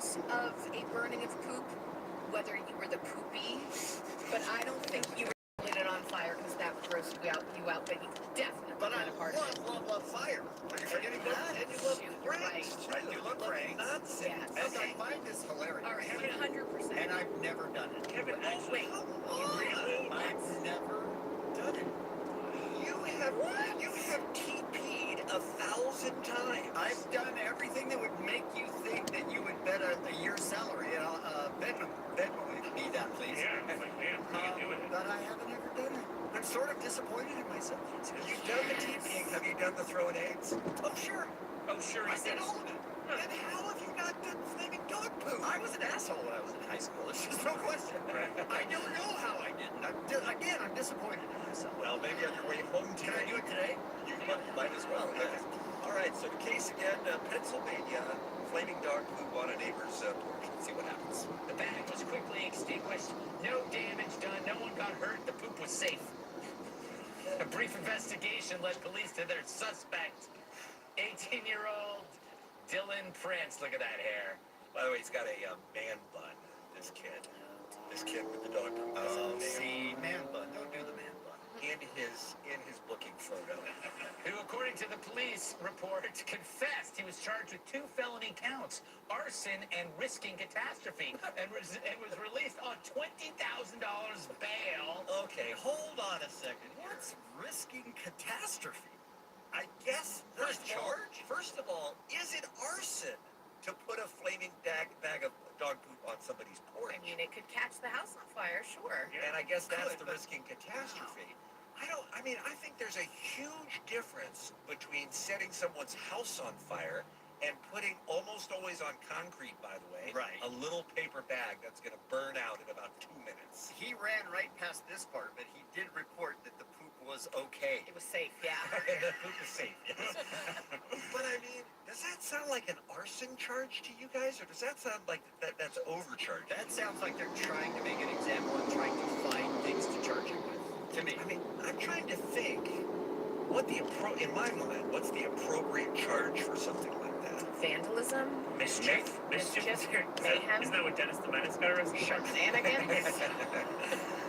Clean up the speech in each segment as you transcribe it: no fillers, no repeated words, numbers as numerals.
evidence of a burning of poop, whether you were the poopy, but I don't think you lit it on fire because that would gross you out, but you definitely But I lit a part of it. love fire. Are you forgetting that? And you love pranks. Right. I do love pranks. Nonsense. Yes. And I find this hilarious. All right, 100%. And I've never done it. Kevin, Wait. I've never done it. You have TP'd 1,000 times. I've done everything that would make you think that you would bet a year's salary. Venmo me that, please. Yeah, it's like, man, what are you doing? But I haven't ever done it. I'm sort of disappointed in myself. You've done the TPing. Have you done the throwing eggs? Oh, sure. Oh, sure, I he did says. all of it. And how have you not done flaming dog poo? I was an asshole when I was in high school. There's just no question. I don't know how I didn't. I'm disappointed in myself. Well, maybe on your way home today. Can I do it today? You might as well. All right, so the case again, Pennsylvania, flaming dog poop on a neighbor's porch. Let's see what happens. The bag was quickly extinguished. No damage done. No one got hurt. The poop was safe. A brief investigation led police to their suspect, 18-year-old Dylan Prince. Look at that hair. By the way, he's got a man bun, this kid. This kid with the dog poop. Oh, see, man bun. Don't do the man bun. In his booking photo. Who, according to the police report, confessed he was charged with 2 felony counts, arson and risking catastrophe, and was released on $20,000 bail. Okay, hold on a second. What's risking catastrophe? I guess first of all, is it arson to put a flaming bag of dog poop on somebody's porch? I mean, it could catch the house on fire, sure. And I guess that's the risking catastrophe. I think there's a huge difference between setting someone's house on fire and putting, almost always on concrete, by the way, a little paper bag that's going to burn out in about 2 minutes. He ran right past this part, but he did report that the poop was okay. It was safe, yeah. The poop is safe, yes. But I mean, does that sound like an arson charge to you guys, or does that sound like that's overcharged? That sounds like they're trying to make an example and trying to find things to charge you with. To me. I mean, I'm trying to think in my mind, what's the appropriate charge for something like that? Vandalism? Mischief? Mayhem? Isn't that what Dennis the Menace got arrested for? Shenanigans?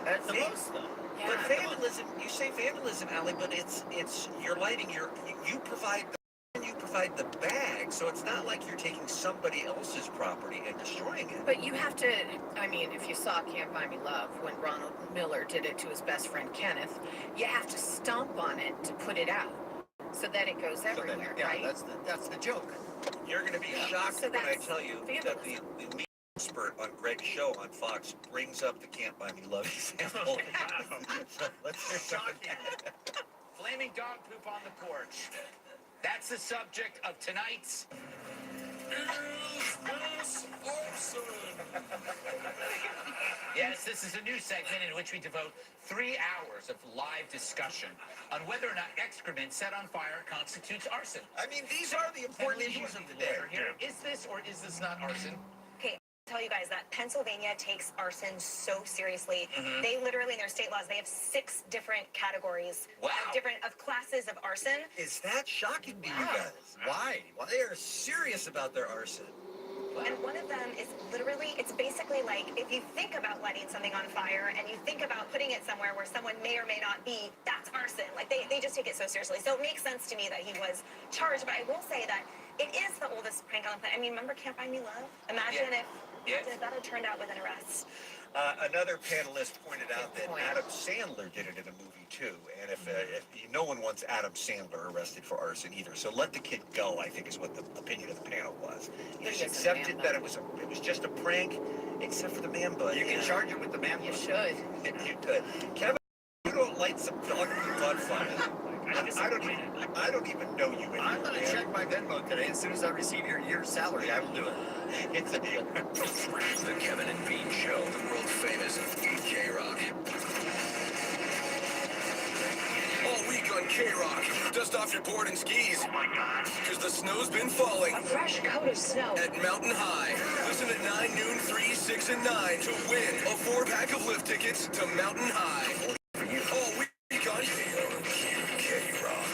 That's the most, though. Yeah. But vandalism, you say vandalism, Allie, but it's you're lighting you provide the bag, so it's not like you're taking somebody else's property and destroying it. But you have to, I mean, if you saw Can't Buy Me Love, when Ronald Miller did it to his best friend Kenneth, you have to stomp on it to put it out, so that it goes everywhere, right? That's the joke. You're going to be shocked So when I that's tell you that the lead expert on Greg's show on Fox brings up the Can't Buy Me Love example. So let's hear something. Flaming dog poop on the porch. That's the subject of tonight's... Yes, this is a new segment in which we devote 3 hours of live discussion on whether or not excrement set on fire constitutes arson. I mean, these are the important issues of the day. Is this or is this not arson? Okay, I'll tell you guys that Pennsylvania takes arson so seriously. They literally, in their state laws, they have 6 different categories of classes of arson. Is that shocking to you guys? Why? Well, they are serious about their arson. And one of them is literally, it's basically like if you think about lighting something on fire and you think about putting it somewhere where someone may or may not be, that's arson. Like they just take it so seriously. So it makes sense to me that he was charged. But I will say that it is the oldest prank on the planet. I mean, remember Can't Buy Me Love? Imagine if that had turned out with an arrest. Another panelist pointed out that Adam Sandler did it in a movie too, and if no one wants Adam Sandler arrested for arson either, so let the kid go, I think is what the opinion of the panel was. He just accepted that it was just a prank, except for the man bun. You can charge it with the man bun. You should. You could. Kevin, you don't light some dog poop on fire. I don't even know you anymore. I'm going to check my Venmo today. As soon as I receive your year's salary, I will do it. It's a deal. The Kevin and Bean Show, the world famous K-Rock. All week on K-Rock, dust off your board and skis. Oh my God. Because the snow's been falling. A fresh coat of snow. At Mountain High. Listen at 9, noon, 3, 6, and 9 to win a 4-pack of lift tickets to Mountain High. All week on K-Rock.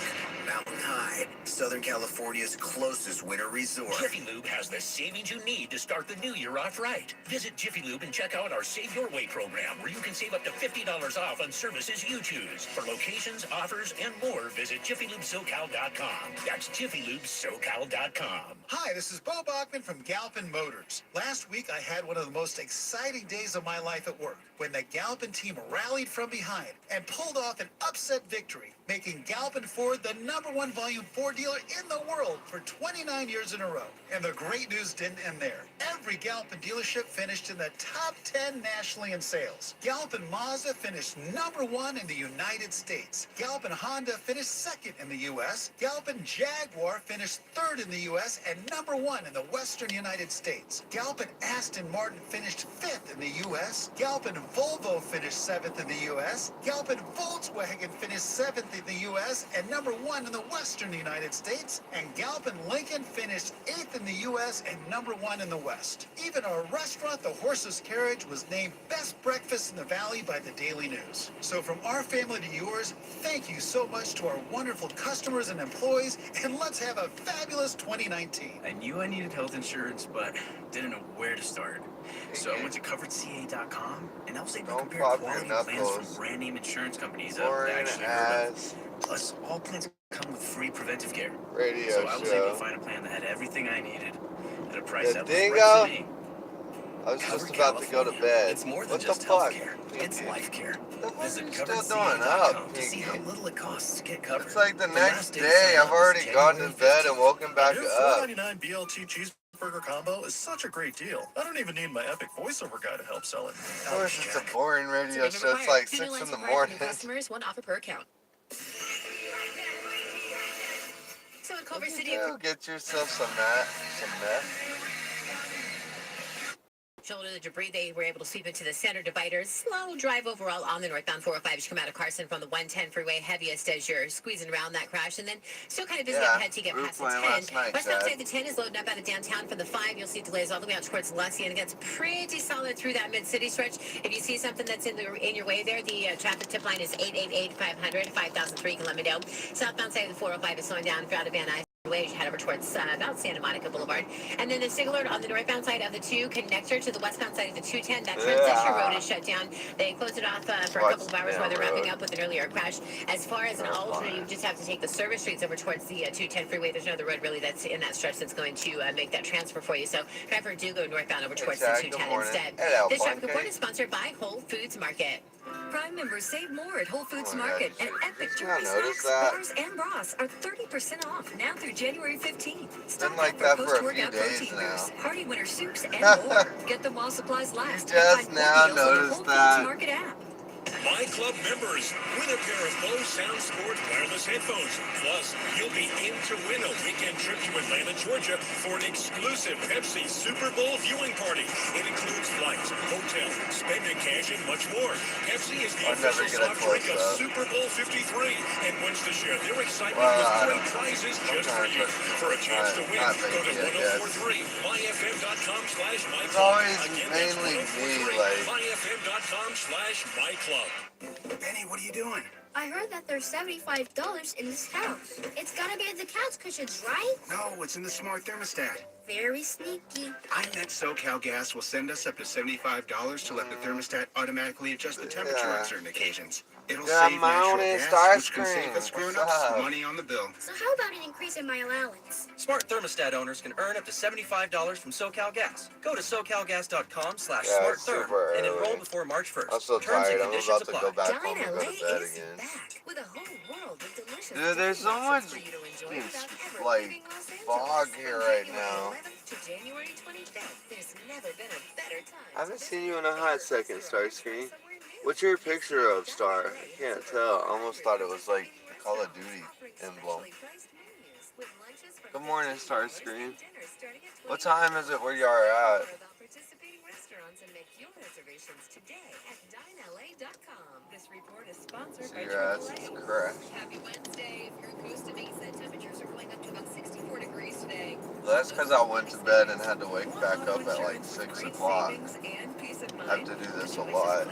Mountain High. Southern California's closest winter resort. Jiffy Lube has the savings you need to start the new year off right. Visit Jiffy Lube and check out our Save Your Way program, where you can save up to $50 off on services you choose. For locations, offers, and more, visit JiffyLubeSoCal.com. That's JiffyLubeSoCal.com. Hi, this is Bo Bachman from Galpin Motors. Last week, I had one of the most exciting days of my life at work when the Galpin team rallied from behind and pulled off an upset victory, making Galpin Ford the #1 volume Ford dealer in the world for 29 years in a row. And the great news didn't end there. Every Galpin dealership finished in the top 10 nationally in sales. Galpin Mazda finished #1 in the United States. Galpin Honda finished 2nd in the U.S. Galpin Jaguar finished 3rd in the U.S. and #1 in the Western United States. Galpin Aston Martin finished 5th in the U.S. Galpin Volvo finished 7th in the U.S. Galpin Volkswagen finished 7th in the U.S. and #1 in the Western United States. And Galpin Lincoln finished 8th in the U.S. and #1 in the West. Even our restaurant, The Horse's Carriage, was named Best Breakfast in the Valley by the Daily News. So from our family to yours, thank you so much to our wonderful customers and employees, and let's have a fabulous 2019. I knew I needed health insurance, but didn't know where to start. So I went to coveredca.com, and I was able to compare quality plans from brand name insurance companies that I actually heard of. Plus, all plans come with free preventive care. So I was able to find a plan that had everything I needed at a price that was right for me. I was just about to go to bed. It's more than What the just fuck? healthcare. It's life care. Visit Still doing coveredca.com up, to see how Pinky. little it costs to get covered. It's like the The next last day day. to sign I've up was already gone to January bed and 15th. woken back New up. $4.99 BLT cheeseburger combo is such a great deal. I don't even need my epic voiceover guy to help sell it. Of course, it's a boring radio Payment show. It's required. like Two 6 new in lines the required for morning. new customers, one offer per account. So in Culver City, Go get yourself some meth. shoulder the debris, they were able to sweep into the center dividers. Slow drive overall on the northbound 405 as you come out of Carson from the 110 freeway, heaviest as you're squeezing around that crash, and then still kind of busy up ahead to get past the 10. Westbound side of the 10 is loading up out of downtown from the 5. You'll see delays all the way out towards Lussie, and it gets pretty solid through that mid-city stretch. If you see something that's in your way there, the traffic tip line is 888-500, 5003. You can let me know. Southbound side of the 405 is slowing down throughout Van Nuys. Way as you head over towards about Santa Monica Boulevard. And then the signal alert on the northbound side of the 2 connector to the westbound side of the 210. That transition road is shut down. They closed it off for a couple of hours while they're wrapping up with an earlier crash. As far as an alternate, you just have to take the service streets over towards the 210 freeway. There's no other road really that's in that stretch that's going to make that transfer for you. So driver do go northbound over towards the 210 instead. This traffic report is sponsored by Whole Foods Market. Prime members save more at Whole Foods Market, and Epic Jewelry Snacks, bars, and bras are 30% off now through January 15th. Stock up for post-workout protein bars, hearty winter soups, and more. Get them while supplies last. Just now noticed that. Whole Foods Market app. My Club members, win a pair of Bose Sound Sport wireless headphones. Plus, you'll be in to win a weekend trip to Atlanta, Georgia for an exclusive Pepsi Super Bowl viewing party. It includes flights, hotel, spending cash, and much more. Pepsi is the official soft drink of Super Bowl 53 and wants to share their excitement with great prizes just for you. For a chance to win, go to 1043 myfm.com/myclub. It's always Again, mainly me, like. myfm.com/myclub. Benny, what are you doing? I heard that there's $75 in this house. It's gotta be the couch cushions, right? No, it's in the smart thermostat. Very sneaky. I bet SoCal Gas will send us up to $75 to let the thermostat automatically adjust the temperature on certain occasions. It'll save natural gas, which can save us grown-ups money on the bill. So how about an increase in my allowance? Smart thermostat owners can earn up to $75 from SoCal Gas. Go to SoCalGas.com/smarttherm and enroll before March 1st. I'm so tired. I'm about to go back home and go to bed again. With a whole world of delicious Dude, there's so much like fog here right now. to January 25th. There's never been a better time. I haven't seen you in a hot second, Starscreen. What's your picture of, Star? I can't tell. I almost thought it was like the Call of Duty emblem. Good morning, Starscreen. What time is it where you are at? So your ass is correct. Happy Wednesday. If you're coast to Mesa, temperatures are going up to about 64 degrees today. Well, that's because I went to bed and had to wake back up at like 6 o'clock. I have to do this a lot.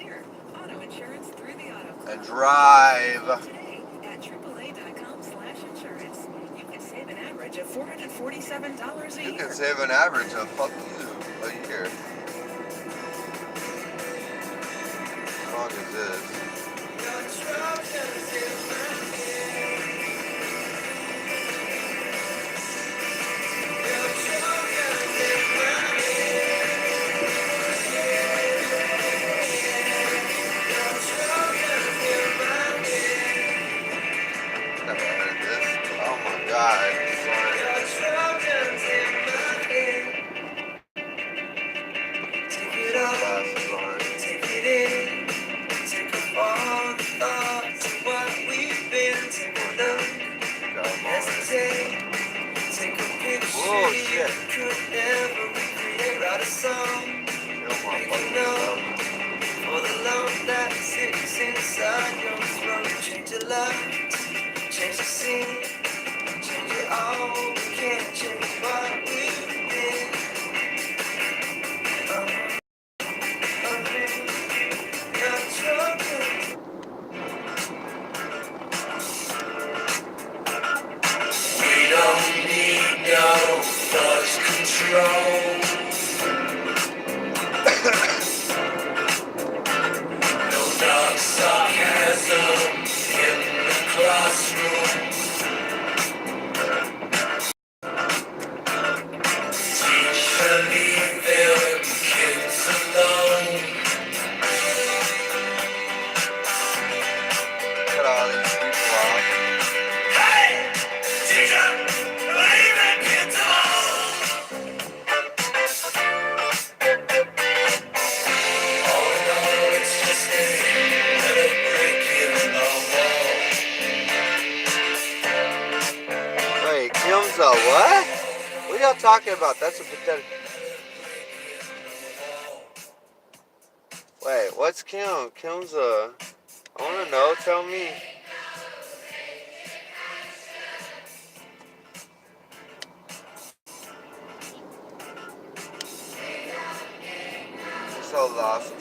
And drive. At AAA.com/insurance, you can save an average of $447 a year. You can save an average of fuck you a year. As long as this. Never heard this. Oh my god. Glasses on. Take it in, take off all the thoughts of what we've been. Take a look, hesitate, take a picture. Whoa, shit. Could never recreate, write a song. Make a note for the love that sits inside your throat. Change your life, change the scene, change it all. We can't change what we've been. We don't need no thought control. No dark sarcasm in the classroom. Teacher, leave them kids alone. Cut all these people off. Hey, teacher, leave them kids alone. Oh no, it's just a break in the wall. Wait, Kim's a what? What are y'all talking about? That's a pathetic. Wait, what's Kim? Kim's a. I wanna know, tell me. I'm so lost.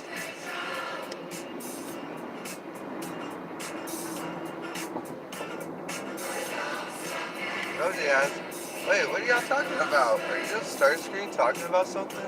Rosie has. Wait, what are y'all talking about? Are you just start screen talking about something?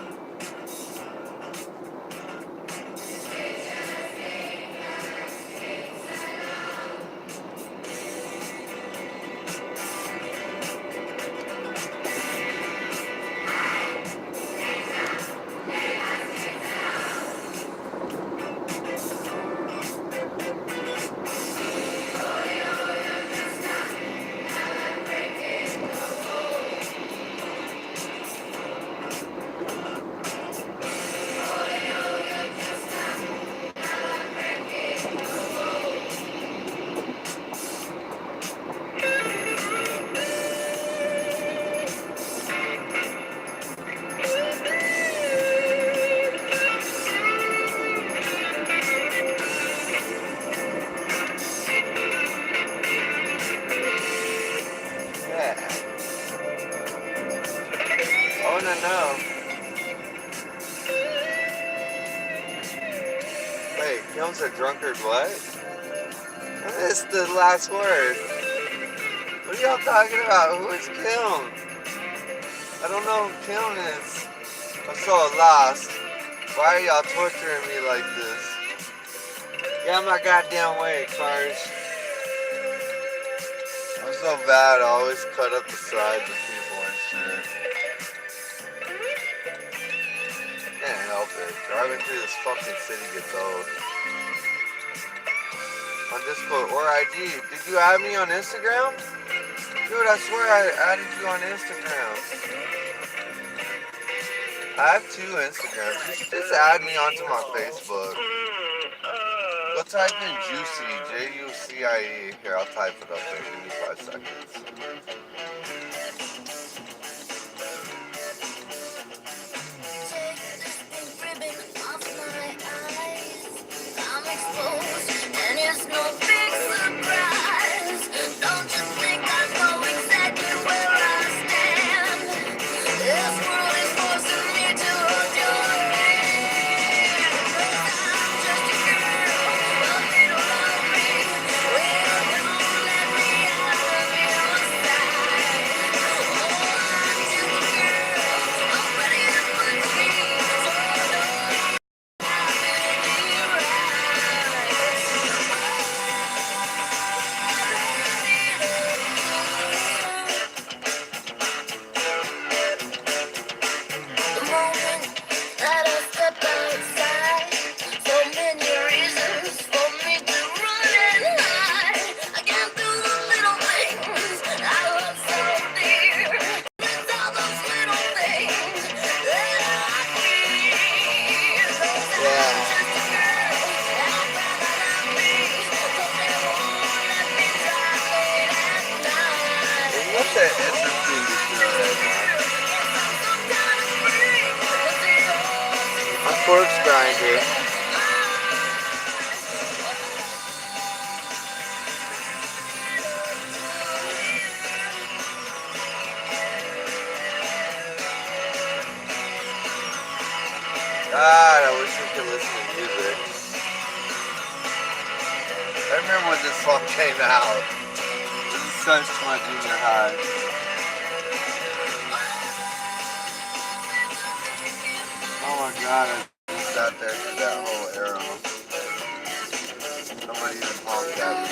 Wait, Kim's a drunkard what? I missed the last word. What are y'all talking about? Who is Kim? I don't know who Kim is. I'm so lost. Why are y'all torturing me like this? Get out my goddamn way, cars. I'm so bad, I always cut up the sides of people and shit. Can't help it. Driving through this fucking city gets old. On Discord or IG. Did you add me on Instagram? Dude, I swear I added you on Instagram. I have 2 Instagrams. Just add me onto my Facebook. Go type in Juicy, Jucie. Here, I'll type it up there. Give me 5 seconds. And it's no big surprise. Don't you think I know exactly where I stand? This world is forcing me to hold your hand. I'm just a girl, a little lonely. Well, don't let me out of your sight. corpse grinder. God, I wish we could listen to music. I remember when this song came out. This is such my junior high. Oh my God, I just sat there through that whole era. Nobody even honked at me.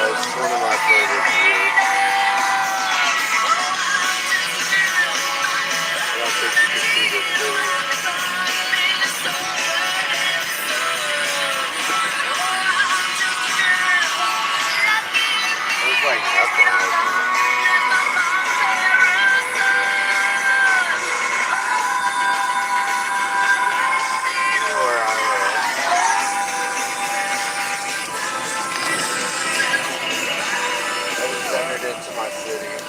It's one of my favorite years. I don't think you can see this really. There's like nothing right now. Where I live. I just entered into my city.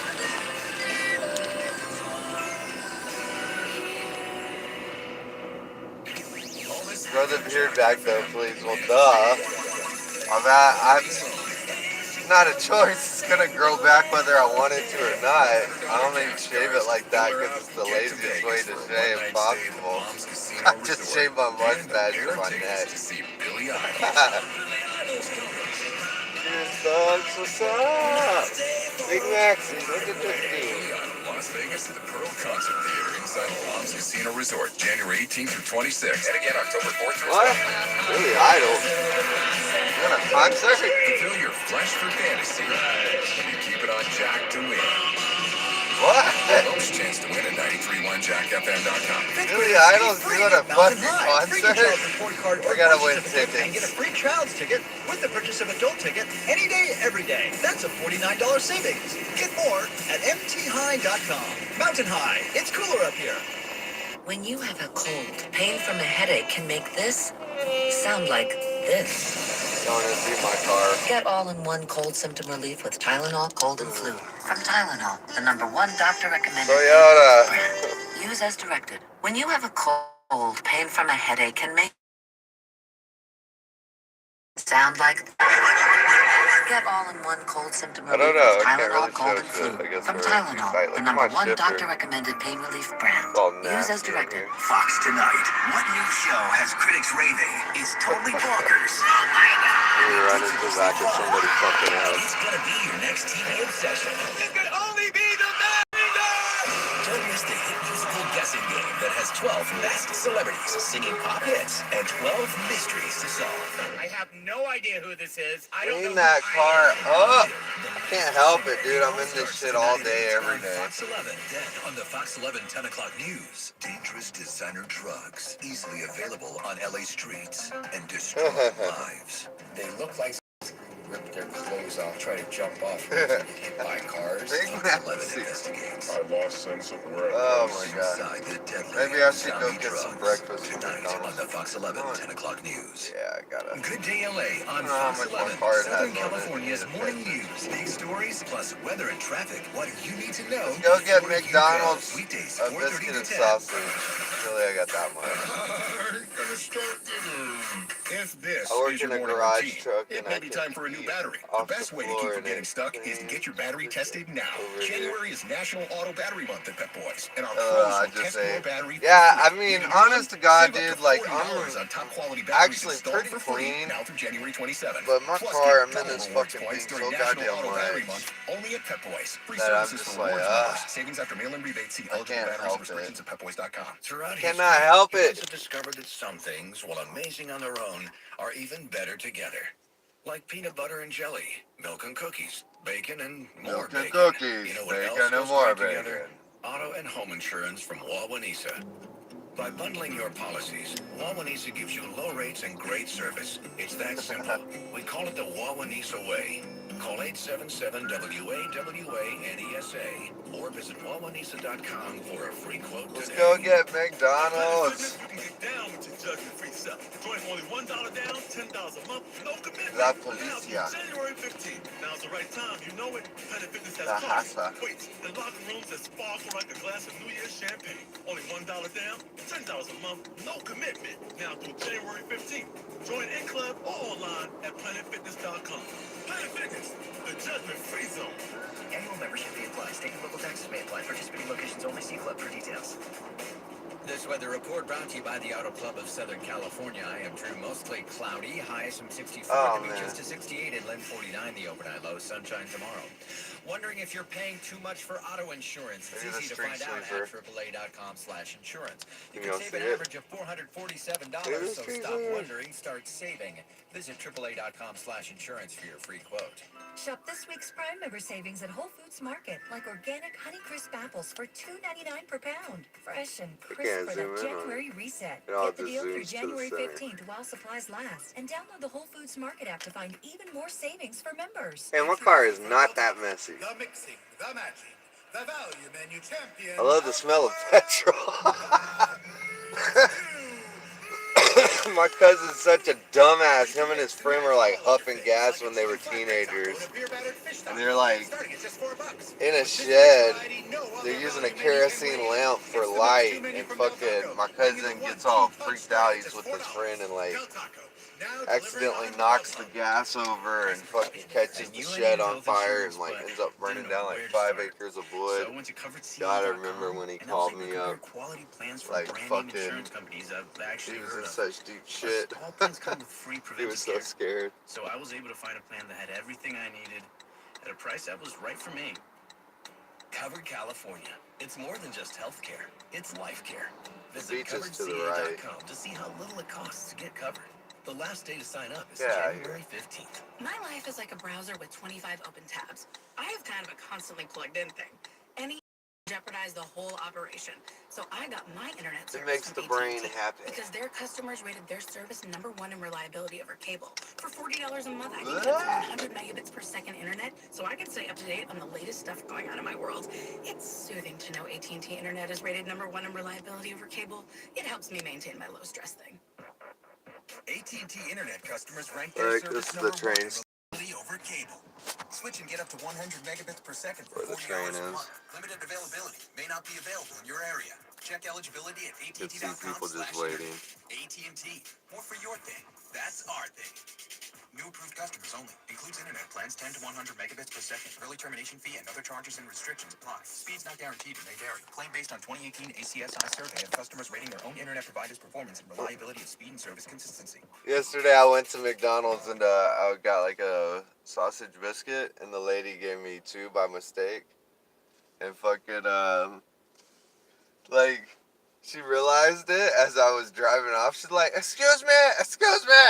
Grow the beard back though, please. Well, duh. I'm not a choice. It's gonna grow back whether I want it to or not. I don't even shave it like that because it's the laziest way to shave possible. I just shave my mustache to my neck. Cheers, thugs. What's up? Big Maxie, look at this dude. Las Vegas to the Pearl Concert Theater inside Palms Casino Resort, January 18th through 26th. And again, October 4th through 7th. What? Billy Idol? You want a concert? Fulfill your flesh for fantasy. You keep it on Jack to win. What? Most chance to win at 931jackfm.com. Billy Idol's doing a fucking concert? I gotta win tickets. And get a free child's ticket with the purchase of adult ticket any day, every day. That's a $49 savings. Get more at mthigh.com. Mountain High, it's cooler up here. When you have a cold, pain from a headache can make this sound like this. Going to see my car. Get all-in-one cold symptom relief with Tylenol Cold and Flu. From Tylenol, the #1 doctor-recommended Toyota. brand. Use as directed. When you have a cold, pain from a headache can make sound like. Get all-in-one cold symptom relief with Tylenol Cold and Flu. From Tylenol, the #1 doctor-recommended pain relief brand. Use as directed. Fox tonight. What new show has critics raving is totally bonkers? We run into the back of somebody fucking out. It's gonna be your next TV obsession. It could only be the Don't miss the hit musical guessing game that has 12 masked celebrities singing pop hits and 12 mysteries to solve. I have no idea who this is. I don't Clean know that who car I am. up. Can't help it, dude. I'm in this shit all day, every day. Fox 11, then on the Fox 11 10 o'clock news. Dangerous designer drugs, easily available on LA streets and destroy lives. They look like rip their clothes off, try to jump off and get hit by cars. Fox 11 investigates. I lost sense of where I Oh was. my god. Inside the deadly Maybe I should go zombie get some drugs. breakfast from Tonight on McDonald's. the Fox 11 10 o'clock news. Yeah, I gotta. Good Day LA on I don't know how Fox much my 11, card has Southern on it. California's morning news. Big stories plus weather and traffic. What you need to know. Go get before you McDonald's go. Weekdays, a 4:30 biscuit to and 10. sausage. Really, I got that much. If this I work is in your a morning garage routine, truck it and may I be can time for a new eat battery. The off best the way to keep floor from and getting stuck is to everything. get your battery tested now. Over here. January is National Auto Battery Month at Pep Boys, and our I pros will just test say, your battery. yeah, for I free. mean, Either honest to God, save up dude, like, $40 I'm on top quality batteries actually installed pretty for free clean, now through January 27th. but my Plus, car, get I'm in double this rewards fucking points thing during so National goddamn Auto Battery much Month, only at Pep Boys. Free that I'm services just for like, rewards members. Savings after mail-in rebate. See I eligible can't batteries help and restrictions it. at pepboys.com. Throughout Cannot history, help humans it. have discovered that some things, while amazing on their own, are even better together. Like peanut butter and jelly, milk and cookies, bacon and more Milk and bacon. cookies, You know what bacon else and goes more great together? bacon. Auto and home insurance from Wawanesa. By bundling your policies, Wawanesa gives you low rates and great service. It's that simple. We call it the Wawanesa way. Call 877-WAWANESA or visit wawanesa.com for a free quote today. Let's go get McDonald's. You can get down with your judgment-free sell. Join for only $1 down, $10 a month, no commitment. La Now Policia. through January 15th. Now's the right time. You know it. Planet Fitness has La parties, Hasa. weights, and locker rooms that sparkle like a glass of New Year's champagne. Only $1 down, $10 a month, no commitment. Now through January 15th. Join in club or online at planetfitness.com. Planet Fitness, the judgment-free zone. Annual membership fee applies. State and local taxes may apply. Participating locations only. See club for details. This weather report brought to you by the Auto Club of Southern California. I am Drew. Mostly cloudy. Highs from 64 to reaches to 68 and Lynn 49. The overnight low. Sunshine tomorrow. Wondering if you're paying too much for auto insurance? It's easy to find out at AAA.com/insurance. You can save an average of $447. So stop wondering. Start saving. Visit AAA.com/insurance for your free quote. Shop this week's Prime member savings at Whole Foods Market, like organic Honeycrisp apples for $2.99 per pound. Fresh and crisp for the January reset. Get the deal through January 15th while supplies last. And download the Whole Foods Market app to find even more savings for members. And my car is not that messy. The mixing, the matching, the value menu champion. I love the smell of petrol. My cousin's such a dumbass. Him and his friend were like huffing gas when they were teenagers. And they're like in a shed. They're using a kerosene lamp for light. And fucking my cousin gets all freaked out. He's with his friend and like accidentally knocks the gas over and fucking catches the shed on fire and like ends up burning down like 5 acres of wood. God, I remember when he called me up. Like fucking, he was in such deep shit. He was so scared. So I was able to find a plan that had everything I needed at a price that was right for me. Covered California. It's more than just healthcare. It's life care. Visit coveredca.com to see how little it costs to get covered. The last day to sign up is January 15th. My life is like a browser with 25 open tabs. I have kind of a constantly plugged in thing. Any jeopardize the whole operation. So I got my internet service. It makes the brain happy. Because their customers rated their service #1 in reliability over cable. For $40 a month, I can get up to 100 megabits per second internet, so I can stay up to date on the latest stuff going on in my world. It's soothing to know AT&T Internet is rated #1 in reliability over cable. It helps me maintain my low stress thing. AT&T Internet customers rank their service the train over cable. Switch and get up to 100 megabits per second for where the train $40 a is. month. Limited availability. May not be available in your area. Check eligibility at att.com. People just waiting. AT&T. More for your thing. That's our thing. New approved customers only. Includes internet plans 10 to 100 megabits per second. Early termination fee and other charges and restrictions apply. Speeds not guaranteed and may vary. Claim based on 2018 ACSI survey of customers rating their own internet provider's performance and reliability of speed and service consistency. Yesterday I went to McDonald's and I got like a sausage biscuit and the lady gave me 2 by mistake. And fucking like she realized it as I was driving off. She's like, excuse me,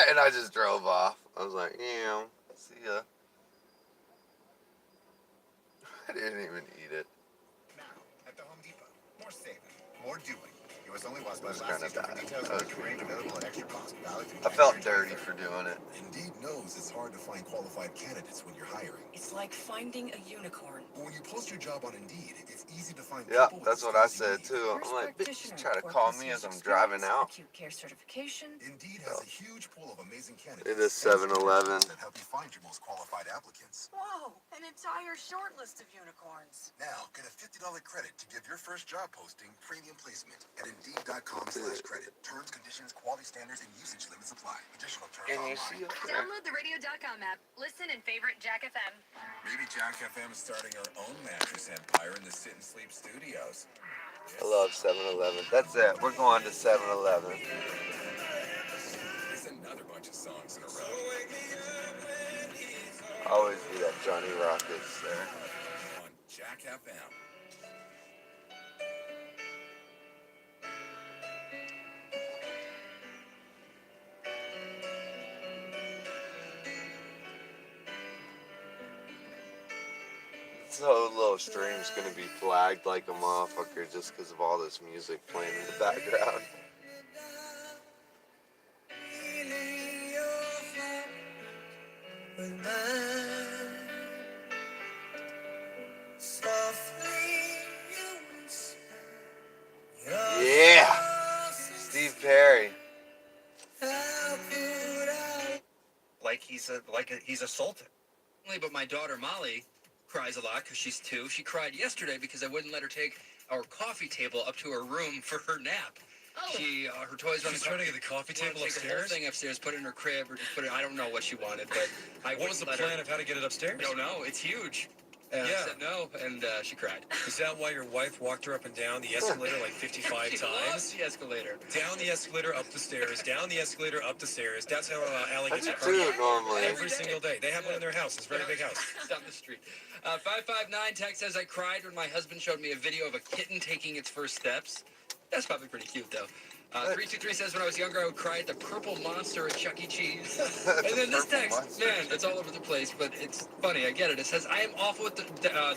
and I just drove off. I was like, yeah, see ya. I didn't even eat it. Now, at the Home Depot, more saving, more doing. US only was kind of bad. available at extra cost. I felt dirty for doing it. Indeed knows it's hard to find qualified candidates when you're hiring. It's like finding a unicorn. But when you post your job on Indeed, it's easy to find Yeah, people with that's the what I skills you said need. too. I'm like, bitch, try to call me as I'm driving out. Acute care certification. Indeed has a huge pool of amazing candidates. It is 7-Eleven. That help you find your most qualified applicants. Whoa, an entire short list of unicorns. Now, get a $50 credit to give your first job posting premium placement at Indeed.com/credit. Terms, conditions, quality standards, and usage limits apply. Additional terms online. Download the radio.com app. Listen and favorite Jack FM. Maybe Jack FM is starting her own mattress empire in the Sit and Sleep studios. I love 7-Eleven. That's it. We're going to 7-Eleven. There's another bunch of songs in a row. Always be that Johnny Rockets there. On Jack FM. This whole little stream's gonna be flagged like a motherfucker just because of all this music playing in the background. Yeah! Steve Perry. Like he's a sultan. But my daughter Molly cries a lot because she's 2. She cried yesterday because I wouldn't let her take our coffee table up to her room for her nap. Oh. Her toys. She's trying to get the coffee table take the whole upstairs. thing upstairs, put it in her crib, or just put it. I don't know what she wanted, but What was the plan of how to get it upstairs? I don't know. It's huge. I said no, and she cried. Is that why your wife walked her up and down the escalator like 55 she times? loves the escalator. Down the escalator, up the stairs. Down the escalator, up the stairs. That's how Allie I gets do her too, car normally. every single day. They have one in their house. It's a very big house. It's down the street. 559 text says I cried when my husband showed me a video of a kitten taking its first steps. That's probably pretty cute though. 323 says when I was younger I would cry at the purple monster at Chuck E. Cheese. And then this text, man, it's all over the place, but it's funny. I get it. It says I am awful with I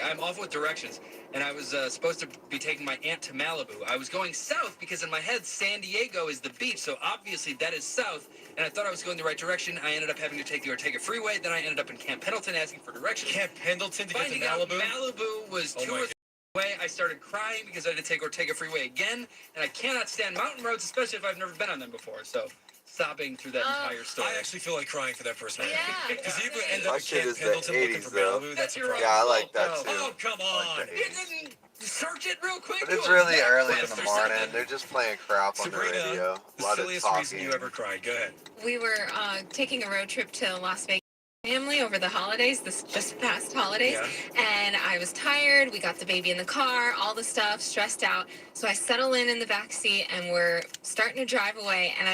am awful with directions, and I was supposed to be taking my aunt to Malibu. I was going south because in my head San Diego is the beach, so obviously that is south. And I thought I was going the right direction. I ended up having to take the Ortega Freeway. Then I ended up in Camp Pendleton asking for directions. Camp Pendleton to get to Finding out Malibu? Malibu was 2 or 3 away. I started crying because I had to take Ortega Freeway again, and I cannot stand mountain roads, especially if I've never been on them before. So, sobbing through that entire story. I actually feel like crying for that person. Yeah. Because you end My up at shit Camp is the Pendleton looking 80s for though. Malibu. That's a problem. Yeah, I like that too. Oh, come on. Like the You 80s. didn't search it real quick? But it's You were really early in Netflix the or morning. something. They're just playing crap on the Sabrina, radio. the A lot of silliest talking. reason you ever cried. Go ahead. We were taking a road trip to Las Vegas family over the holidays, this just past holidays, and I was tired. We got the baby in the car, all the stuff, stressed out. So I settle in the back seat, and we're starting to drive away. And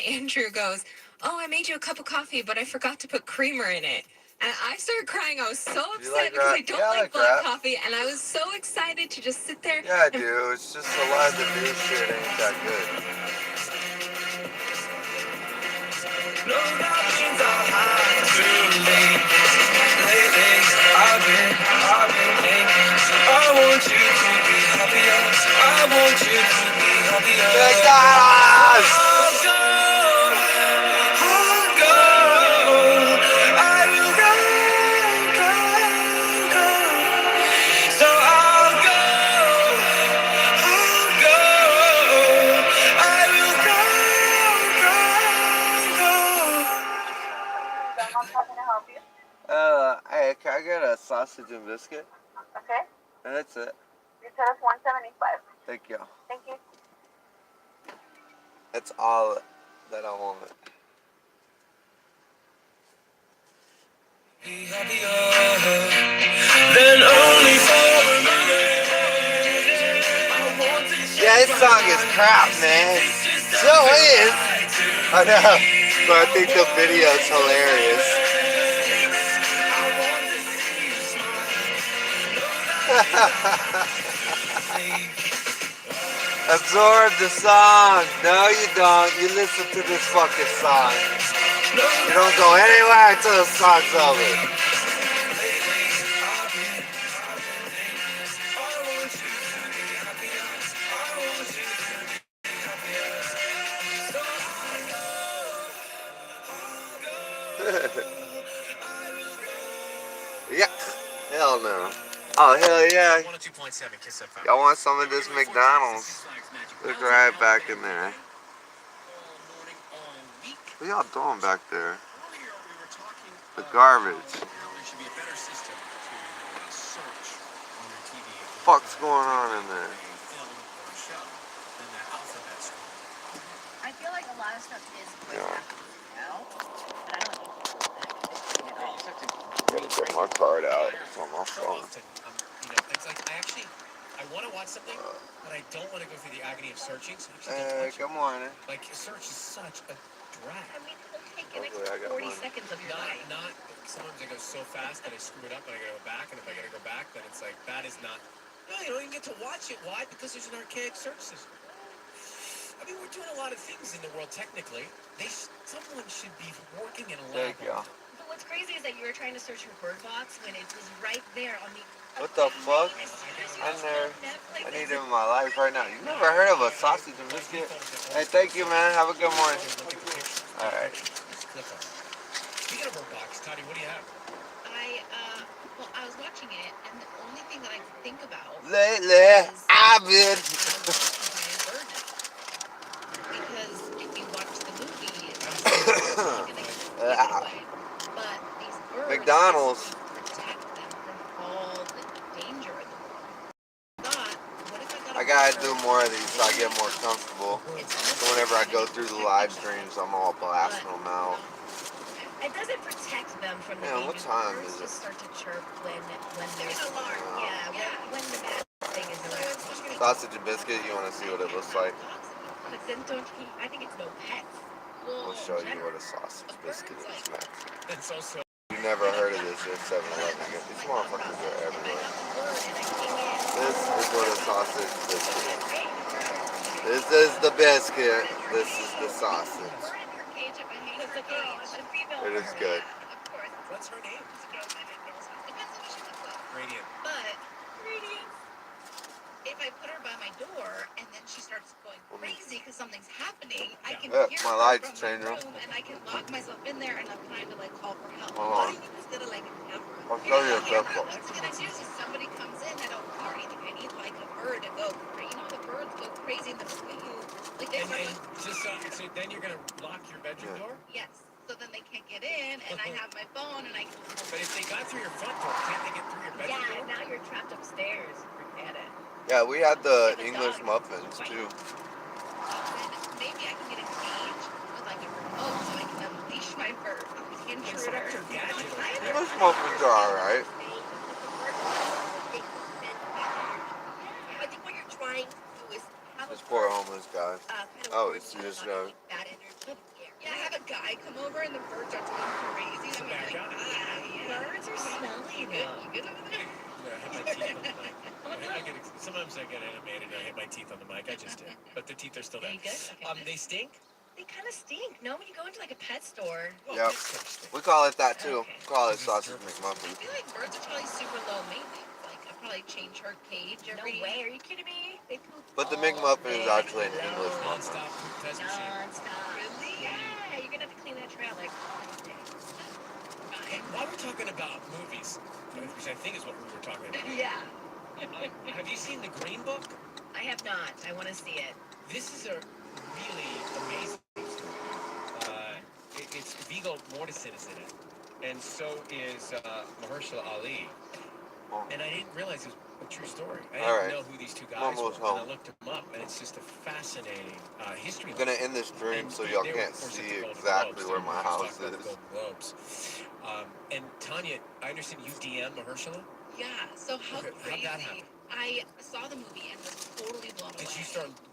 Andrew goes, "Oh, I made you a cup of coffee, but I forgot to put creamer in it." And I started crying. I was so upset because I don't like black coffee, and I was so excited to just sit there. Yeah, I do. It's just a lot of the new shit ain't that good. No, nothing's all high too late. Lately, I've been thinking. I want you to be happier. I want you to be happier. McDonald's! I'll go. I will go. So I'll go. I will go. Hey, can I get a sausage and biscuit? Okay. And that's it. You said it's 175. Thank you. Thank you. That's all that I want. Then only for a minute. Yeah, this song is crap, man. So is. I know, but I think the video's hilarious. Absorb the song. No, you don't. You listen to this fucking song. You don't go anywhere until the song's over. Yeah. Hell no. Oh, hell yeah. Y'all want some of this McDonald's? Look right back in there. What y'all doing back there? The garbage. What's going on in there? I feel like a lot of stuff is Yeah. now, but I don't Gotta get my card out. It's on my phone. It's like I want to watch something, but I don't want to go through the agony of searching. So Good morning. Like search is such a drag. I mean, it'll take you like Hopefully I got 40 mine. seconds of your life. Not sometimes I go so fast that I screw it up and I gotta go back, and if I gotta go back, then it's like that is not. No, you don't even get to watch it. Why? Because there's an archaic search system. I mean, we're doing a lot of things in the world technically. Someone should be working in a lab. Thank you. The way what's crazy is that you were trying to search for Bird Box when it was right there on the. What the fuck? I need it in my life right now. You never heard of a sausage and biscuit? Hey, thank you, man. Have a good morning. All right. Speaking of Bird Box, Toddy, what do you have? Well, I was watching it, and the only thing that I could think about Lately, I've been. Because if you watch the movie, it's gonna give it away. But these birds McDonald's. protect them from all the danger in the world. I gotta do more of these so I get more comfortable. So whenever I go through the live streams, I'm all blasting them out. It doesn't protect them from the Man, danger. what time Birds is it? just start to chirp when there's an alarm. When the bad thing is around. Sausage and biscuit, you want to see what it looks like? But then don't you? I think it's no pets. We'll show you what a sausage biscuit is, man. It's also. You never heard of this at 7-Eleven. These motherfuckers are everywhere. This is what a sausage biscuit is. This is the biscuit. This is the sausage. It is good. What's her name? Radiant. But if I put her by my door and then she starts going crazy because something's happening, I can hear My her lights from changing. my room and I can lock myself in there and I'm trying to like call for help. Hold on. Instead of like a camera. I'll show you a couple. What it's gonna do is somebody comes in, I don't call or anything. I need like a bird to go crazy. You know the birds go crazy in the movie. Like they and just so then you're gonna lock your bedroom door? Yes. So then they can't get in, and I have my phone, and I can. But if they got through your front door, can't they get through your bedroom door? Yeah, now you're trapped upstairs. Forget it. Yeah, we had the English muffins too. Maybe I can get a cage with like a remote so I can unleash my bird on the intruder. English muffins are alright. I think what you're trying to do is have This poor homeless guy. Oh, it's just bad energy. Yeah, have a guy come over and the birds are going crazy. I'm like, birds are smelly though. You good over there? Yeah, I hit my teeth on the mic. Sometimes I get animated and I hit my teeth on the mic. I just did. But the teeth are still there. You good? Okay. They stink? They kind of stink. No, when you go into like a pet store. Yep. We call it that too. We call it sausage McMuffin. I feel like birds are probably super low maintenance. Like, I probably change her cage every. No way. Are you kidding me? They poop. But the McMuffin is actually an English muffin. Non-stop poop test machine. Non-stop. Really? Yeah. You're gonna have to clean that trailer like all day. Hey, while we're talking about movies, which I think is what we were talking about. Yeah. Have you seen The Green Book? I have not. I want to see it. This is a really amazing story. It's Viggo Mortensen is in it, and so is Mahershala Ali. And I didn't realize it was a true story. I didn't know who these two guys were. And I looked them up, and it's just a fascinating history. I'm gonna end this stream so y'all can't see exactly where my house is. And Tanya, I understand you DM Mahershala? Yeah, so how crazy. How'd that happen? I saw the movie and was totally blown away.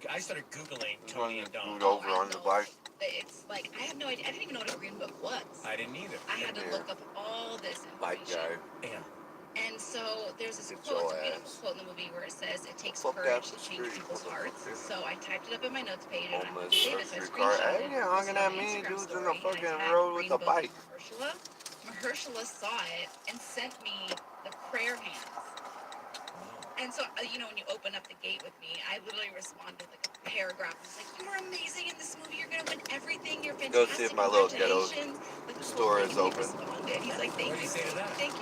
I started Googling Tony and Dom. Over on the bike. It's like, I have no idea. I didn't even know what a green book was. I didn't either. I had to look up all this Bike information. guy. Yeah. And so there's this quote, it's a beautiful quote in the movie where it says, it takes courage to change people's hearts. So I typed it up in my notes page and I did it. So I screenshotted it. Hey, honking at me, dudes in the fucking road with a bike. Mahershala saw it and sent me the prayer hands. And so, you know, when you open up the gate with me, I literally responded like a paragraph. It's like, you were amazing in this movie. You're going to win everything. You're fantastic. Go see if my little ghetto store is open. He's like, thank you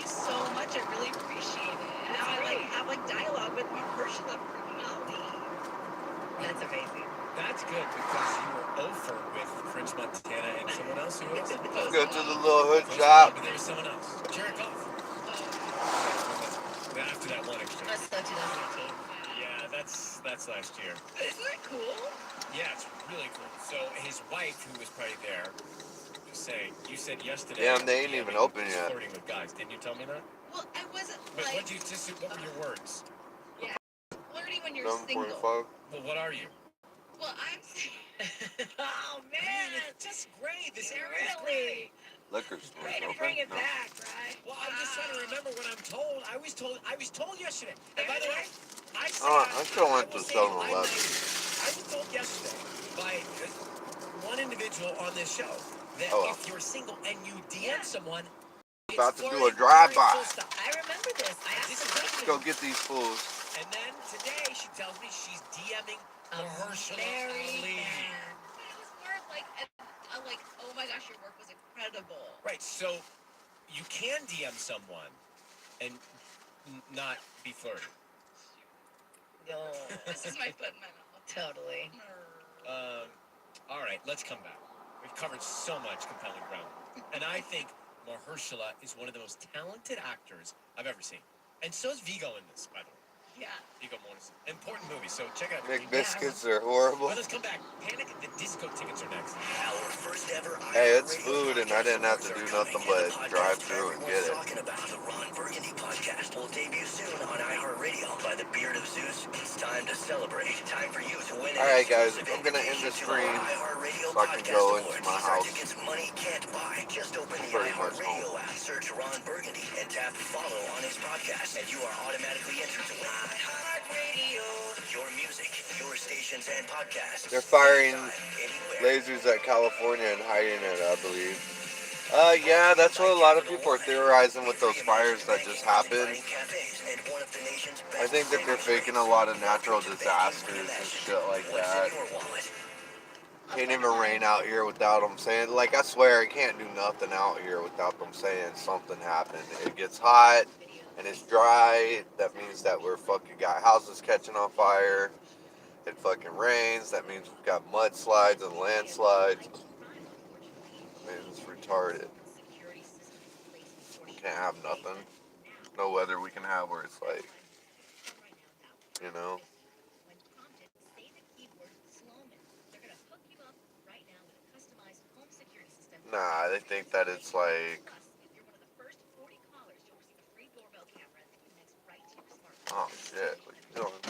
so much. I really appreciate it. And now I like have like dialogue with Mahershala freaking Ali. That's amazing. That's good because you were over with French Montana and someone else. Who else? Let's go to the little hood shop. But there was someone else. Jared Goff. After that one exchange. That's 2018. Yeah, that's last year. Isn't that cool? Yeah, it's really cool. So his wife, who was probably there, just saying, you said yesterday. Damn, they ain't even open yet. Flirting with guys, didn't you tell me that? Well, I wasn't But like. what were your words? Yeah, flirty when you're single. $7.45. Well, what are you? Well, I'm saying. Oh man, it's just great. This area is really. Liquor store Way to open. bring it No. back, right? Well, I'm just trying to remember what I'm told. I was told yesterday. And by the way, I still went to 7-Eleven. I was told yesterday by one individual on this show that if you're single and you DM someone, About to do a drive-by. I remember this. I asked the question. Let's go get these fools. And then today she tells me she's DMing Mahershala Ali. It was more of like, oh my gosh, your work was incredible. Right, so you can DM someone and not be flirty. No. This is my foot in my mouth. Totally. All right, let's come back. We've covered so much compelling ground. And I think Mahershala is one of the most talented actors I've ever seen. And so is Vigo in this, by the way. Yeah. Vigo Mortensen. Important movie, so check it out. McBiscuits are horrible. But let's come back. Panic at the Disco tickets are next. Our first ever Hey, it's food and I didn't have to do nothing but drive through and get it. Talking about the Ron Burgundy podcast will debut soon on iHeartRadio by the Beard of Zeus. It's time to celebrate. Time for you to win. Alright guys, I'm gonna end the stream so I can go into my house. Money can't buy. Just open the Pretty much iHeartRadio home. app, search Ron Burgundy, and tap follow on his podcast, and you are automatically entered to win. iHeartRadio. Your music, your stations, and podcasts. They're firing lasers at California and hiding it, I believe. Yeah, that's what a lot of people are theorizing with those fires that just happened. I think that they're faking a lot of natural disasters and shit like that. Can't even rain out here without them saying, like, I swear, I can't do nothing out here without them saying something happened. It gets hot and it's dry. That means that we're fucking got houses catching on fire. It fucking rains. That means we've got mudslides and landslides. Man, it's retarded. We can't have nothing. No weather we can have where it's like, you know. Nah, they think that it's like, oh shit, what you doing?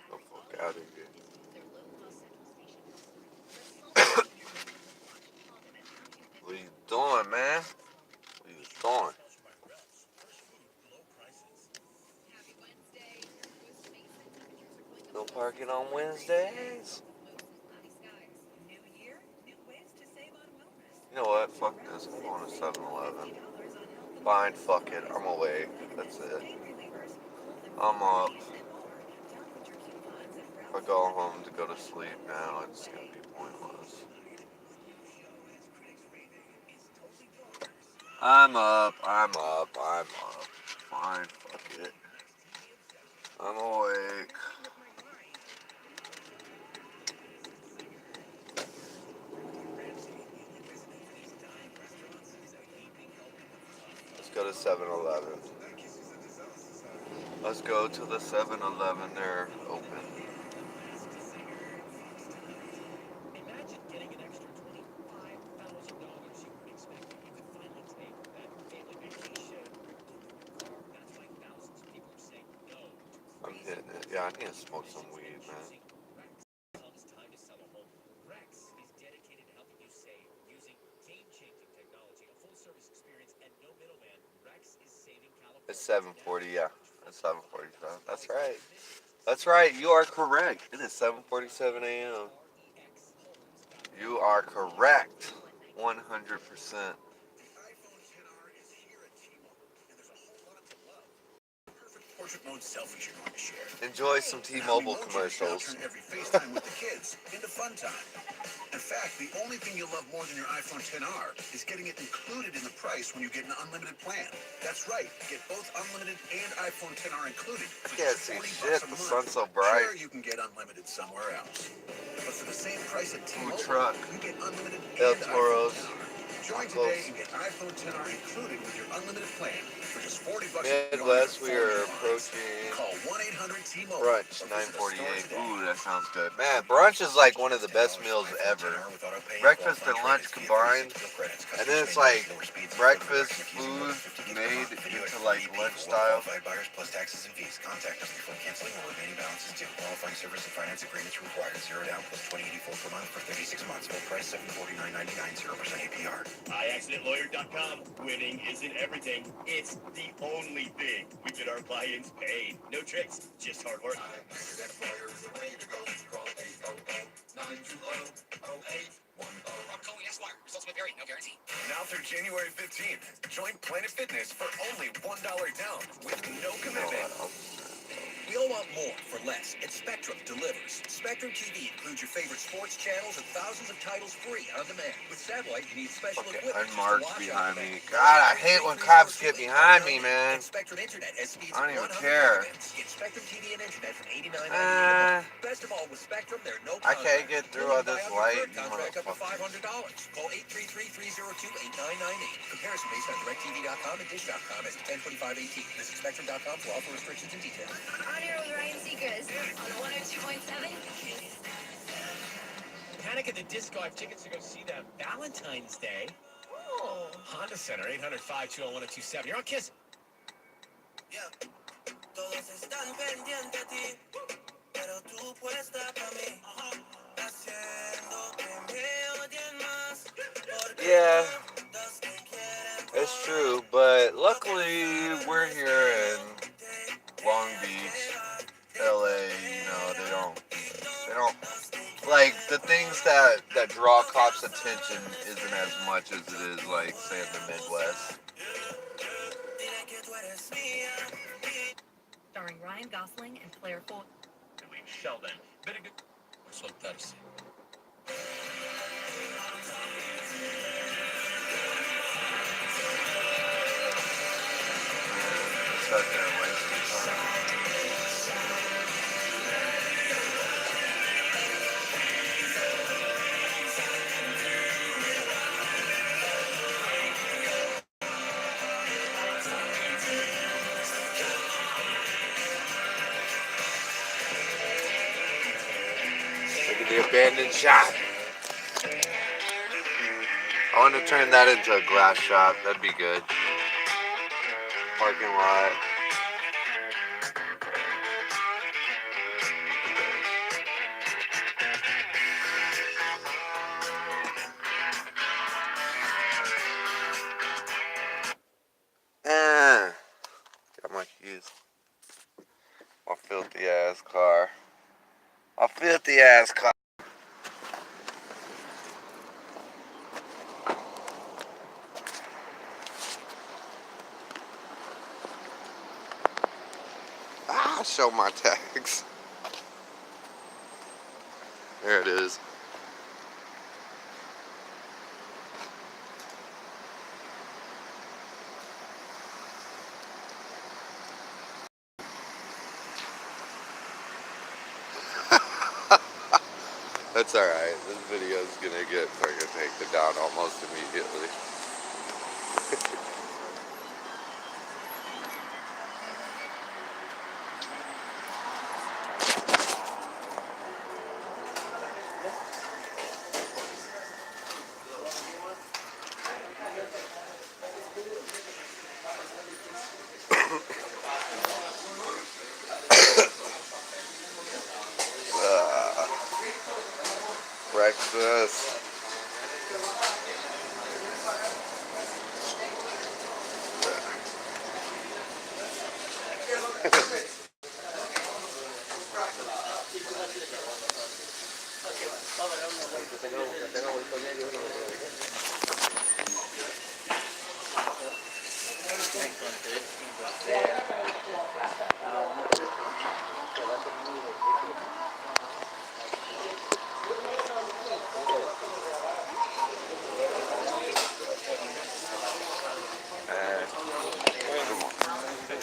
The fuck out of here. What are you doing, man? What are you doing? No parking on Wednesdays? You know what? Fuck this. I'm going to 7-Eleven. Fine, fuck it. I'm awake. That's it. I'm up. If I go home to go to sleep now, it's going to be pointless. I'm up. Fine, fuck it. I'm awake. Let's go to 7-Eleven. Let's go to the 7-Eleven. They're open. Imagine getting an extra $25,000 you weren't expecting. You could finally take that family vacation. That's why thousands of people are saying no. I'm hitting it. Yeah, I need to smoke some weed, man. It's time to sell a home. Rex is dedicated to helping you save using game-changing technology, a full-service experience, and no middleman. Rex is saving California. It's 7:40, yeah. It's 7:47. That's right. That's right. You are correct. It is 7:47 a.m. You are correct. 100%. Portrait mode selfies you're going to share. Enjoy some T-Mobile commercials. Turn every FaceTime with the kids into fun time. In fact, the only thing you'll love more than your iPhone XR is getting it included in the price when you get an unlimited plan. That's right. Get both unlimited and iPhone XR included. I can't see shit. The sun's so bright. Sure, you can get unlimited somewhere else. But for the same price at T-Mobile, truck. you get unlimited El and Toros. iPhone XR. Join today and get iPhone XR included with your unlimited plan for just $40. Midwest, we are approaching Call 1-800-T-Mobile. brunch, 9:48. Ooh, that sounds good. Man, brunch is like one of the best meals ever. Breakfast and lunch combined. And then it's like breakfast, food made into like lunch style. Buyers plus taxes and fees. Contact us before canceling or remaining balances due. Qualifying service and finance agreements required. 0 down plus $20.84 per month for 36 months. Full price $749.99. 0% APR. iAccidentLawyer.com. Winning isn't everything. It's the only thing. We get our clients paid. No tricks, just hard work. Now through January 15th, join Planet Fitness for only $1 down with no commitment. We all want more for less, and Spectrum delivers. Spectrum TV includes your favorite sports channels and thousands of titles free on demand. With satellite, you need special equipment just to Unmarked watch behind on me. demand. God, I hate when cops get behind me, man. Spectrum Internet has speeds I don't even 100 care. megabits. Get Spectrum TV and Internet for $89.98 a month. Best of all, with Spectrum, there are no I contracts. can't get through all this light, you Contract up to motherfucker. $500. Call 833-302-8998. Comparison based on DirecTV.com and Dish.com as 102518. Visit Spectrum.com for offer restrictions and details. On air with Ryan Seacrest on 102.7. Panic at the Disco. I have tickets to go see them Valentine's Day. Oh. Honda Center, 800-521-1027. You're on Kiss. Yeah. Todos están pendientes a ti, pero tú puesta para mí, haciéndote me odien más, porque Yeah, todos te quieren it's true, but luckily we're here in Long Beach, LA, you know, they don't, like, the things that draw cops' attention isn't as much as it is, like, say, in the Midwest. Starring Ryan Gosling and Claire Foy. Sheldon. Soltarse. Stuck there wasting time. Look at the abandoned shop. I want to turn that into a glass shop. That'd be good. Parking lot. Got my keys. My filthy ass car. My filthy ass car. Show my tags. There it is. That's alright. This video is gonna get fucking taken down almost immediately. Breakfast.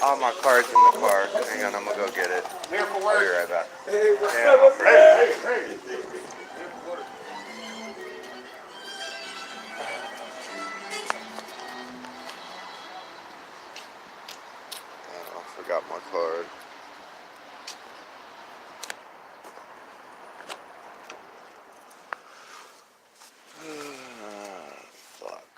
All my cards in the car. Hang on, I'm gonna go get it. I'll be right back. Yeah, I'll be right back. Oh, I forgot my card. Fuck.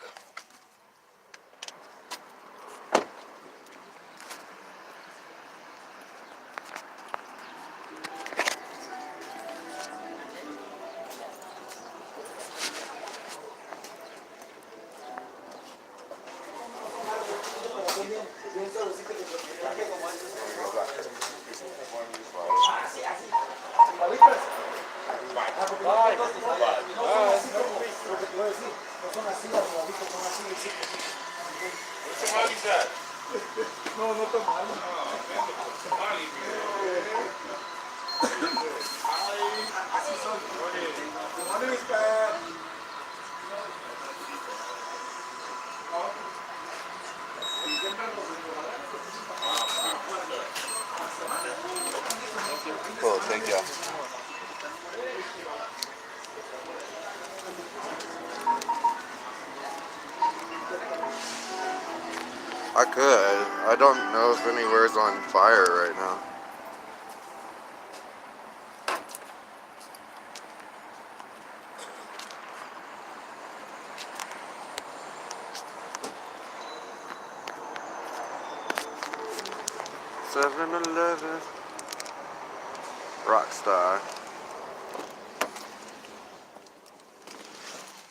Tamales at? No, no tamales. Tamales. Money is bad. Cool, thank you. I could. I don't know if anywhere's on fire right now. $7-Eleven. Rockstar.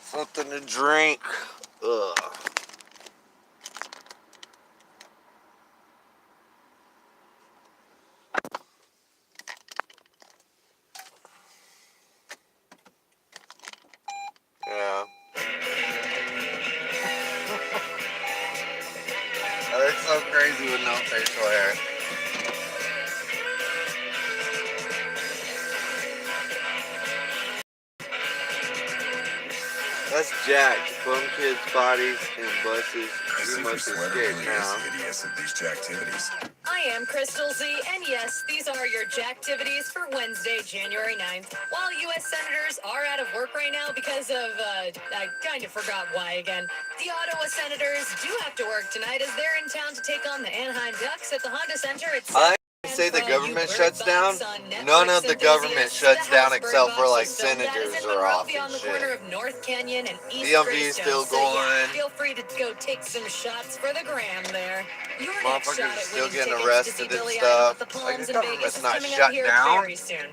Something to drink. Ugh. Yeah. I look so crazy with no facial hair. That's jacked. Bum kids' bodies in buses. You must escape now. Idiots of these jacktivities. I am Crystal Z, and yes, these are your jacktivities for Wednesday, January 9th. While U.S. senators are out of work right now because of, I kind of forgot why again. The Ottawa Senators do have to work tonight as they're in town to take on the Anaheim Ducks at the Honda Center at Say the government shuts down. None of the government shuts down except for like senators are off and shit. DMV is still going. Feel free to go take some shots for the gram there. Motherfuckers are still getting arrested and stuff. Like the government's not shut down.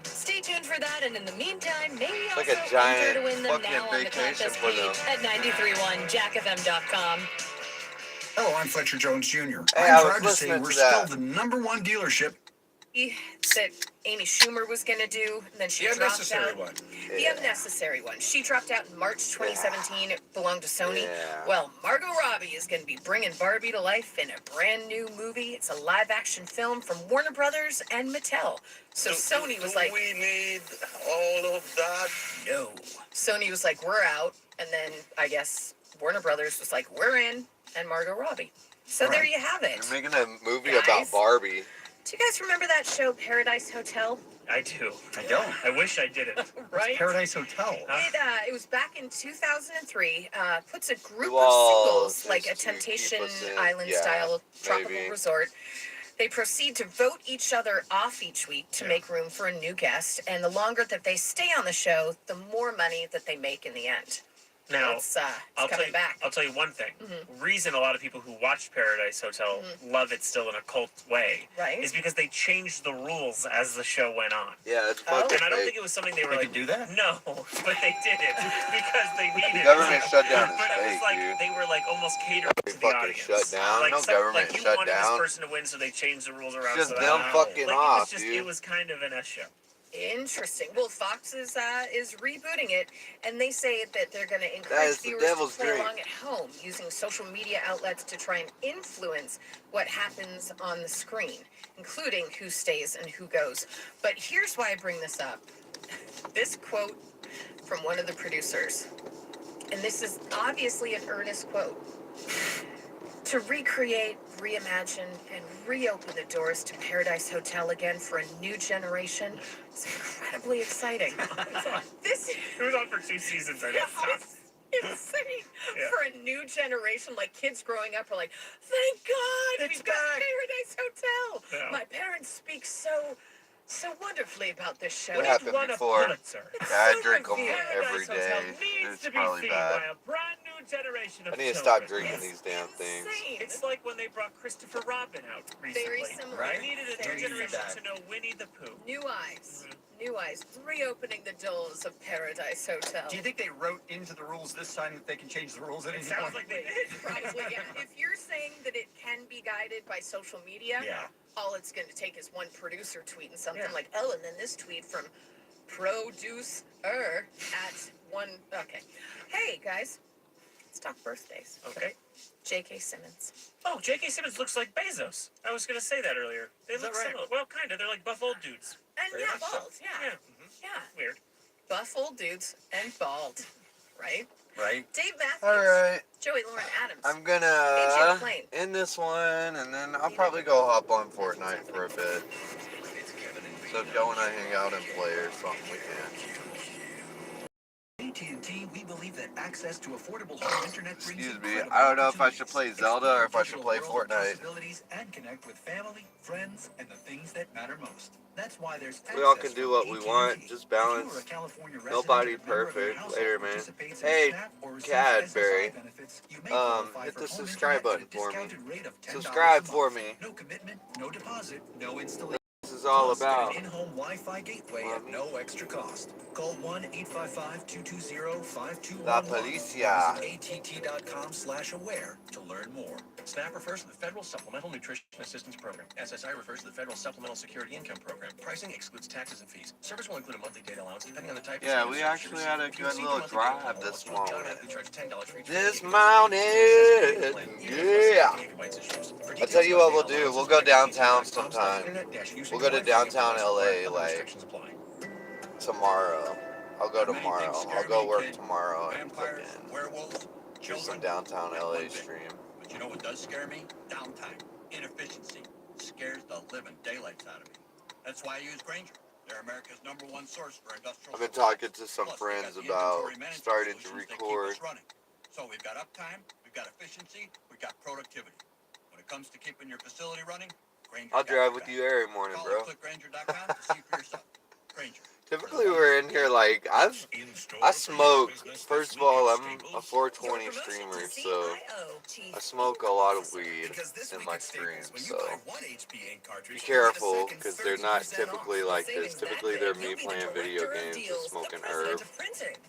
Stay tuned for that, and in the meantime, maybe it's like a giant fucking vacation for them. At 931jackfm.com. Hello, I'm Fletcher Jones Jr. Hey, I'm proud to say we're still the #1 dealership. That Amy Schumer was going to do, and then she dropped out. The unnecessary one. She dropped out in March 2017. It belonged to Sony. Well, Margot Robbie is going to be bringing Barbie to life in a brand new movie. It's a live-action film from Warner Brothers and Mattel. So Sony was like, we need all of that? No. Sony was like, we're out. And then I guess Warner Brothers was like, we're in. And Margot Robbie. So there you have it. You're making a movie about Barbie. Do you guys remember that show, Paradise Hotel? I do. I don't. I wish I didn't. Right? Paradise Hotel. It was back in 2003. Puts a group of singles, like a Temptation Island-style tropical resort. They proceed to vote each other off each week to make room for a new guest. And the longer that they stay on the show, the more money that they make in the end. Now, it's coming back. I'll tell you one thing. Reason a lot of people who watched Paradise Hotel love it still in a cult way is because they changed the rules as the show went on. Yeah, it's fucking And I don't think it was something they were could do that? No, but they did it because they needed the government shutdown is But it was fake, like dude. they were like almost catering to the audience. Shut down? Like, no government you shut wanted down. this person to win, so they changed the rules around. Just so them fucking off, dude. It was kind of an S show. Interesting. Well, Fox is rebooting it, and they say that they're going to encourage viewers to play along at home using social media outlets to try and influence what happens on the screen, including who stays and who goes. But here's why I bring this up. This quote from one of the producers, and this is obviously an earnest quote. To recreate, reimagine, and reopen the doors to Paradise Hotel again for a new generation is incredibly exciting. It was on for 2 seasons. I It's insane. For a new generation, like kids growing up are like, thank God we've got Paradise Hotel. Yeah. My parents speak so wonderfully about this show. What happened before? I drink them every Hotel day. needs It's to be probably seen bad. by a brand new generation of I need to children. stop drinking these damn things. It's like when they brought Christopher Robin out recently. Very similar. They needed a new generation to know Winnie the Pooh. New eyes. New eyes. Reopening the doors of Paradise Hotel. Do you think they wrote into the rules this time that they can change the rules at any Sounds point? like they did. Probably, yeah. If you're saying that it can be guided by social media, all it's going to take is one producer tweeting something like, oh, and then this tweet from producer at one. Okay. Hey, guys. Let's talk birthdays. Okay. J.K. Simmons. Oh, J.K. Simmons looks like Bezos. I was going to say that earlier. They look similar. Well, kind of. They're like buff old dudes. And bald. Yeah. Yeah. Weird. Buff old dudes and bald. Right? Right. Dave Matthews. All right. Joey Lauren Adams. I'm gonna end this one, and then I'll probably go hop on Fortnite for a bit. So if y'all want to hang out and play or something, we can. AT&T, we believe that access to affordable home internet Excuse me, I don't know if I should play Zelda or if I should play Fortnite. And connect with family, friends, and the things that matter most. That's why there's We all can do what we want, just balance. Nobody perfect. Later, man. Hey, Cadbury, hit the subscribe button for me. Subscribe for me. No commitment, no deposit, no installation. This is all about In-home Wi-Fi gateway at no extra cost. Call 1-855-220-5211. La Policia. att.com/aware to learn more. SNAP refers to the Federal Supplemental Nutrition Assistance Program. SSI refers to the Federal Supplemental Security Income Program. Pricing excludes taxes and fees. Service will include a monthly data allowance depending on the type of Yeah, service we you actually had a good little drive this morning. automatically charge $10 for each This morning, yeah. I tell you what we'll do. We'll go downtown sometime. We'll go to downtown LA like tomorrow. I'll go tomorrow. I'll go work tomorrow and put in some downtown LA stream. But you know what does scare me? Downtime. Inefficiency. Scares the living daylights out of me. That's why I use Grainger. They're America's #1 source for industrial. I've been talking to some friends about starting to record. So we've got uptime, we've got efficiency, we've got productivity. When it comes to keeping your facility running, Grainger. I'll drive with you every morning, bro. Click Grainger.com to see for yourself. Grainger. Typically we're in here like I smoke. First of all, I'm a 420 streamer, so I smoke a lot of weed in my streams. So be careful because they're not typically like this. Typically they're me playing video games and smoking herb.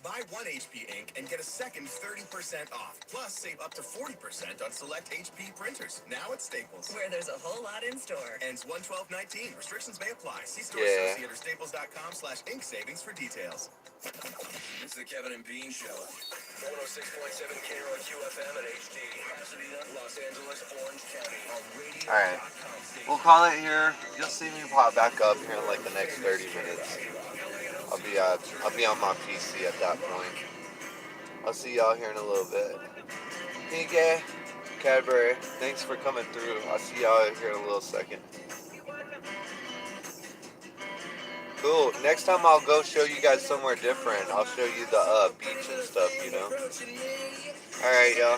Buy 1HP ink and get a second 30% off. Plus save up to 40% on select HP printers. Now at Staples, where there's a whole lot in store. Ends 1/12/19. Restrictions may apply. See store associate or staples.com/ink savings for details. It's the Kevin and Bean Show. 106.7 KROQ FM at HD. Pasadena, Los Angeles, Orange County. Alright, we'll call it here. You'll see me pop back up here in like the next 30 minutes. I'll be on my PC at that point. I'll see y'all here in a little bit. Hey, Cadbury, thanks for coming through. I'll see y'all here in a little second. Cool. Next time I'll go show you guys somewhere different. I'll show you the beach and stuff, you know. Alright, y'all.